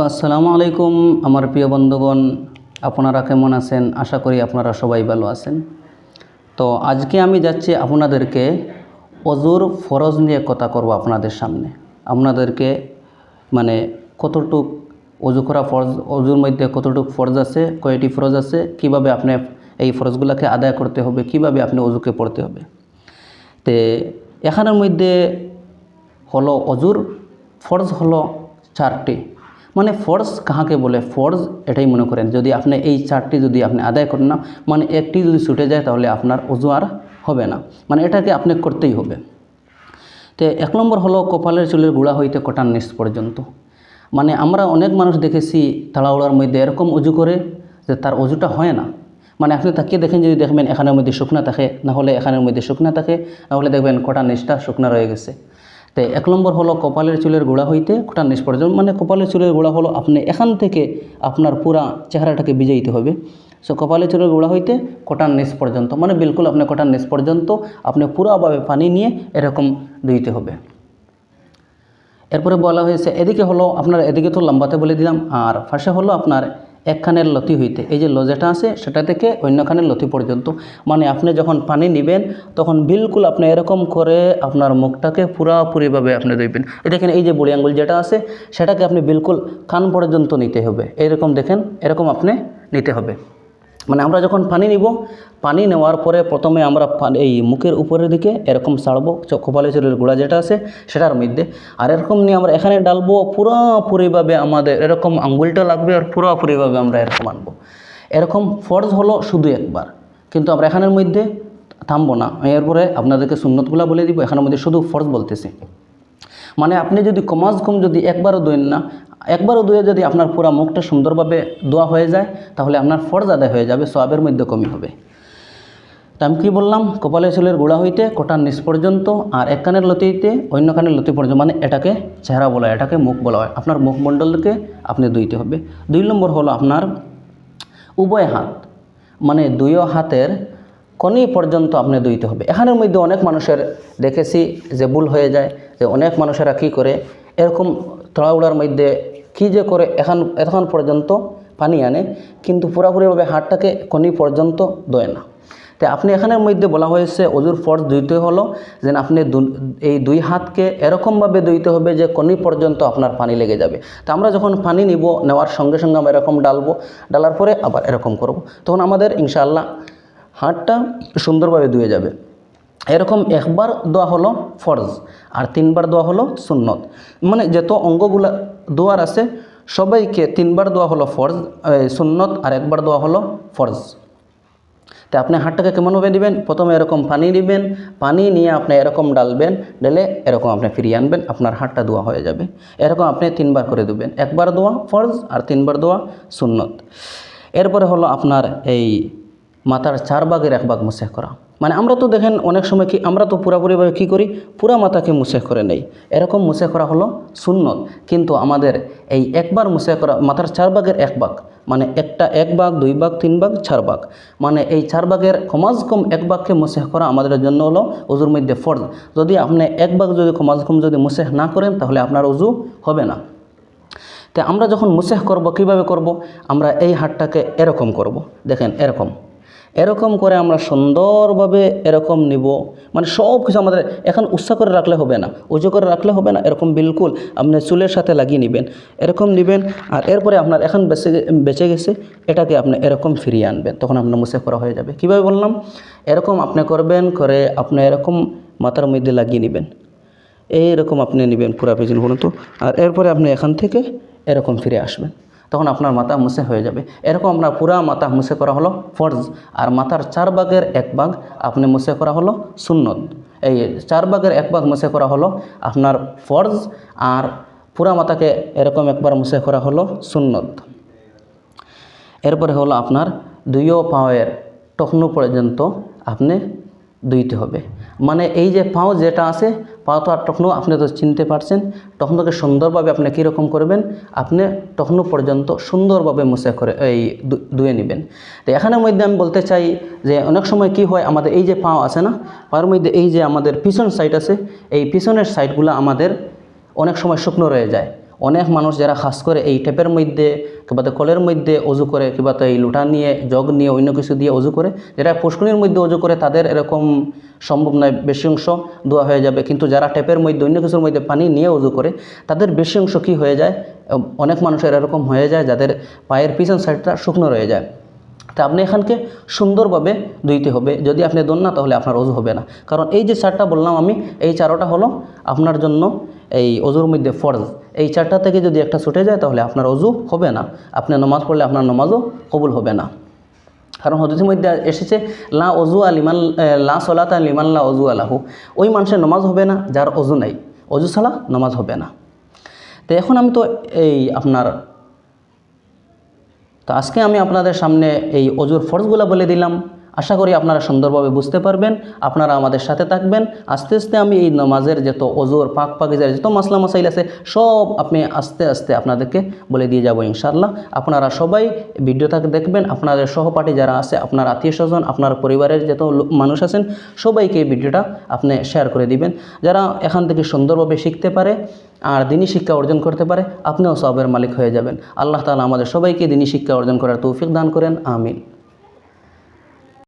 তো আসসালামু আলাইকুম আমার প্রিয় বন্ধুগণ, আপনারা কেমন আছেন? আশা করি আপনারা সবাই ভালো আছেন। তো আজকে আমি যাচ্ছি আপনাদেরকে অজুর ফরজ নিয়ে কথা করব আপনাদের সামনে। আপনাদেরকে মানে কতটুক অজু করা ফরজ, অজুর মধ্যে কতটুক ফরজ আছে, কয়টি ফরজ আছে, কিভাবে আপনি এই ফরজগুলোকে আদায় করতে হবে, কিভাবে আপনি অজুকে পড়তে হবে। তে এখানের মধ্যে হলো অজুর ফরজ হলো 4টি। মানে ফরজ কাহাকে বলে? ফরজ এটাই মনে করেন, যদি আপনি এই 4টি যদি আপনি আদায় করেন না, মানে একটি যদি ছুটে যায় তাহলে আপনার অজু আর হবে না, মানে এটাকে আপনি করতেই হবে। তো 1 নম্বর হলো কপালের চুলের গোড়া হইতে কটার নিচ পর্যন্ত। মানে আমরা অনেক মানুষ দেখেছি তাড়াহুড়ার মধ্যে এরকম অজু করে যে তার অজুটা হয় না। মানে আপনি তাকিয়ে দেখেন, যদি দেখবেন এখানের মধ্যে শুকনা থাকে, না হলে এখানের মধ্যে শুকনা থাকে, না হলে দেখবেন কটার নিচটা শুকনা রয়ে গেছে। তো 1 নম্বর হলো কপালের চুলের গোড়া হইতে কটার নিচ পর্যন্ত। মানে কপালের চুলের গোড়া হলো আপনি এখান থেকে আপনার পুরা চেহারাটাকে ভিজাইতে হবে। সো কপালের চুলের গোড়া হইতে কটার নিচ পর্যন্ত, মানে বিলকুল আপনি কটার নিচ পর্যন্ত আপনি পুরাভাবে পানি নিয়ে এরকম ধুইতে হবে। এরপরে বলা হয়েছে এদিকে হলো আপনার, এদিকে তো লম্বাতে বলে দিলাম, আর পাশে হলো আপনার একখানের লতি হইতে, এই যে লজেটা আছে সেটা থেকে অন্যখানের লতি পর্যন্ত। মানে আপনি যখন পানি নেবেন তখন বিলকুল আপনি এরকম করে আপনার মুখটাকে পুরাপুরিভাবে আপনি ধুইবেন। দেখেন এই যে বুড়ি আঙ্গুল যেটা আছে সেটাকে আপনি বিলকুল কান পর্যন্ত নিতে হবে, এইরকম দেখেন, এরকম আপনি নিতে হবে। মানে আমরা যখন পানি নিব, পানি নেওয়ার পরে প্রথমে আমরা এই মুখের উপরের দিকে এরকম ছাড়বো কপালের চুলের গোড়া যেটা আছে সেটার মধ্যে, আর এরকম নিয়ে আমরা এখানে ডালবো পুরোপুরিভাবে, আমাদের এরকম আঙ্গুলটা লাগবে আর পুরোপুরিভাবে আমরা এরকম আনবো। এরকম ফরজ হলো শুধু একবার, কিন্তু আমরা এখানের মধ্যে থামবো না। এরপরে আপনাদেরকে সুন্নতগুলো বলে দিব, এখানের মধ্যে শুধু ফরজ বলতেছি। মানে আপনি যদি কমাস কম যদি একবারও ধোয়েন না, একবারও ধুয়ে যদি আপনার পুরো মুখটা সুন্দরভাবে ধোয়া হয়ে যায় তাহলে আপনার ফরজ আদায় হয়ে যাবে, সওয়াবের মধ্যে কমই হবে। তা আমি কী বললাম? কপালের চুলের গোড়া হইতে কটার নিচ পর্যন্ত, আর এক কানের লতি হইতে অন্য কানের লতি পর্যন্ত, মানে এটাকে চেহারা বলা হয়, এটাকে মুখ বলা হয়। আপনার মুখমণ্ডলকে আপনি ধুইতে হবে। 2 নম্বর হলো আপনার উভয় হাত, মানে দুই হাতের কনি পর্যন্ত আপনি ধুইতে হবে। এখানের মধ্যে অনেক মানুষের দেখেছি যে ভুল হয়ে যায়, যে অনেক মানুষেরা কি করে এরকম তাড়াহুড়ার মধ্যে কী যে করে এখন পর্যন্ত পানি আনে, কিন্তু পুরোপুরিভাবে হাতটাকে কনি পর্যন্ত ধোয় না। তো আপনি এখানের মধ্যে বলা হয়েছে অজুর ফরজ ধুইতে হলো যে আপনি এই 2 হাতকে এরকমভাবে ধুইতে হবে যে কনি পর্যন্ত আপনার পানি লেগে যাবে। তো আমরা যখন পানি নিব, নেওয়ার সঙ্গে সঙ্গে আমরা এরকম ডালবো, ডালার পরে আবার এরকম করব, তখন আমাদের ইনশাআল্লাহ হাতটা সুন্দরভাবে ধুয়ে যাবে। এরকম একবার দোয়া হলো ফরজ আর 3বার দোয়া হলো সুন্নত। মানে যত অঙ্গগুলা দোয়ার আছে সবাইকে 3বার দোয়া হলো ফরজ, সুন্নত, আর একবার দোয়া হলো ফরজ। তো আপনি হাতটাকে কেমনভাবে দিবেন? প্রথমে এরকম পানি দিবেন, পানি নিয়ে আপনি এরকম ডালবেন, ঢেলে এরকম আপনি ফিরিয়ে আনবেন, আপনার হাতটা দোয়া হয়ে যাবে। এরকম আপনি 3বার করে দেবেন, একবার দোয়া ফরজ আর 3বার দোয়া সুন্নত। এরপরে হলো আপনার এই মাথার 4 ভাগের 1 ভাগ মুছে করা। মানে আমরা তো দেখেন অনেক সময় কি আমরা তো পুরাপুরিভাবে কী করি, পুরা মাথাকে মুছে করে নেই, এরকম মুছে করা হলো সুন্নত। কিন্তু আমাদের এই একবার মুছে করা মাথার 4 ভাগের 1 ভাগ, মানে একটা 1 ভাগ 2 ভাগ 3 ভাগ 4 ভাগ, মানে এই 4 ভাগের কমাস কম 1 ভাগকে মুছে করা আমাদের জন্য হলো অজুর মধ্যে ফরজ। যদি আপনি 1 ভাগ যদি কমাস কম যদি মুছে না করেন তাহলে আপনার অজু হবে না। তো আমরা যখন মুছে করব, কীভাবে করব? আমরা এই হাতটাকে এরকম করব, দেখেন এরকম এরকম করে আমরা সুন্দরভাবে এরকম নিব। মানে সব কিছু আমাদের এখন উৎসাহ করে রাখলে হবে না, উঁচু করে রাখলে হবে না, এরকম বিলকুল আপনি চুলের সাথে লাগিয়ে নেবেন, এরকম নেবেন। আর এরপরে আপনার এখন বেঁচে গেছে এটাকে আপনি এরকম ফিরিয়ে আনবেন, তখন আপনার মুছে করা হয়ে যাবে। কীভাবে বললাম? এরকম আপনি করবেন, করে আপনি এরকম মাথার মধ্যে লাগিয়ে নেবেন, এইরকম আপনি নেবেন পুরা পেছন পর্যন্ত, আর এরপরে আপনি এখান থেকে এরকম ফিরে আসবেন, তখন আপনার মাথা মুছে হয়ে যাবে। এরকম আপনার পুরা মাথা মুছে করা হলো ফরজ, আর মাথার 4 ভাগের 1 ভাগ আপনি মুছে করা হলো সুন্নত। এই 4 ভাগের 1 ভাগ মুছে করা হলো আপনার ফরজ, আর পুরা মাথাকে এরকম একবার মুছে করা হলো সুন্নত। এরপরে হলো আপনার 2 পায়ের টখনু পর্যন্ত আপনি ধুইতে হবে। মানে এই যে পাও যেটা আছে, পাও তো আর টখনু আপনি তো চিনতে পারছেন, টখনুকে সুন্দরভাবে আপনি কীরকম করবেন, আপনি টখনু পর্যন্ত সুন্দরভাবে মুছে করে এই ধুয়ে নেবেন। তো এখানের মধ্যে আমি বলতে চাই যে অনেক সময় কি হয়, আমাদের এই যে পাও আছে না, পায়ের মধ্যে এই যে আমাদের পিছন সাইড আছে, এই পিছনের সাইডগুলো আমাদের অনেক সময় শুকনো রয়ে যায়, অনেক মানুষ যারা খাস করে এই ট্যাপের মধ্যে কিংবা তো কলের মধ্যে অজু করে কিংবা তো এই লোটা নিয়ে জগ নিয়ে অন্য কিছু দিয়ে অজু করে, যারা পুষ্করিণীর মধ্যে অজু করে তাদের এরকম সম্ভব নয়, বেশি অংশ দোয়া হয়ে যাবে। কিন্তু যারা ট্যাপের মধ্যে অন্য কিছুর মধ্যে পানি নিয়ে অজু করে তাদের বেশি অংশ কী হয়ে যায়, অনেক মানুষের এরকম হয়ে যায় যাদের পায়ের পিছন সাইডটা শুকনো রয়ে যায়। তা আপনি এখানকে সুন্দরভাবে ধুইতে হবে। যদি আপনি ধোন না তাহলে আপনার অজু হবে না। কারণ এই যে চারটা বললাম আমি, এই চারোটা হলো আপনার জন্য এই অজুর মধ্যে ফরজ। এই চারটা থেকে যদি একটা ছুটে যায় তাহলে আপনার অজু হবে না, আপনি নামাজ পড়লে আপনার নামাজও কবুল হবে না। কারণ হাদিসের মধ্যে এসেছে লা অজু আলিমান লা সলাতা লিমান লা অজু আলাহু, ওই মানুষের নামাজ হবে না যার অজু নাই, অজু ছাড়া নামাজ হবে না। তো এখন আমি তো এই তো আজকে আমি আপনাদের সামনে এই অজুর ফরজগুলো বলে দিলাম। আশা করি আপনারা সুন্দরভাবে বুঝতে পারবেন, আপনারা আমাদের সাথে থাকবেন। আস্তে আস্তে আমি এই নামাজের যত অজুর পাকিজার যত মাসলা মাসাইল আছে সব আপনি আস্তে আস্তে আপনাদেরকে বলে দিয়ে যাব ইনশাআল্লাহ। আপনারা সবাই ভিডিওটা দেখবেন, আপনাদের সহপাঠী যারা আছে, আপনার আত্মীয় স্বজন, আপনার পরিবারের যত মানুষ আছেন সবাইকে এই ভিডিওটা আপনি শেয়ার করে দিবেন। যারা এখান থেকে সুন্দরভাবে শিখতে পারে আর দিনী শিক্ষা অর্জন করতে পারে, আপনিও সওয়াবের মালিক হয়ে যাবেন। আল্লাহ তাআলা আমাদের সবাইকে দিনী শিক্ষা অর্জন করার তৌফিক দান করেন, আমিন।